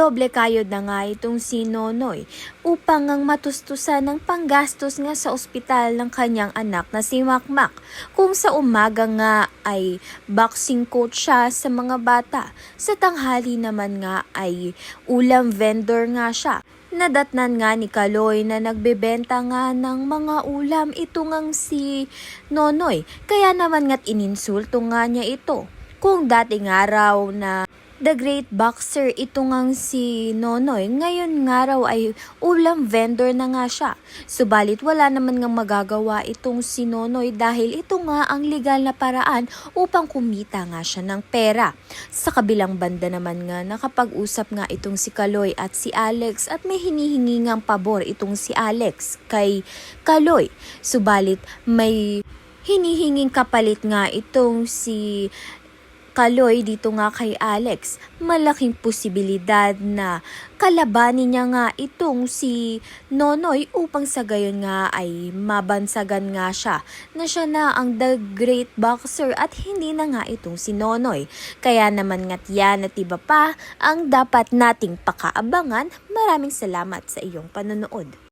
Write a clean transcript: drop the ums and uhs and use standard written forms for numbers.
doble kayod na nga itong si Nonoy upang ngang matustusan ng panggastos nga sa ospital ng kanyang anak na si Makmak. Kung sa umaga nga ay boxing coach siya sa mga bata, sa tanghali naman nga ay ulam vendor nga siya. Nadatnan nga ni Kaloy na nagbebenta nga ng mga ulam ito ngang si Nonoy, kaya naman nga't ininsulto nga niya ito. Kung dating araw na the great boxer ito ngang si Nonoy, ngayon nga raw ay ulam vendor na nga siya. Subalit wala naman ngang magagawa itong si Nonoy dahil ito nga ang legal na paraan upang kumita nga siya ng pera. Sa kabilang banda naman nga nakapag-usap nga itong si Kaloy at si Alex at may hinihingi ngang pabor itong si Alex kay Kaloy. Subalit may hinihinging kapalit nga itong si Kaloy dito nga kay Alex. Malaking posibilidad na kalabanin niya nga itong si Nonoy upang sa gayon nga ay mabansagan nga siya na siya na ang the great boxer at hindi na nga itong si Nonoy. Kaya naman nga't yan at iba pa ang dapat nating pakaabangan. Maraming salamat sa iyong panonood.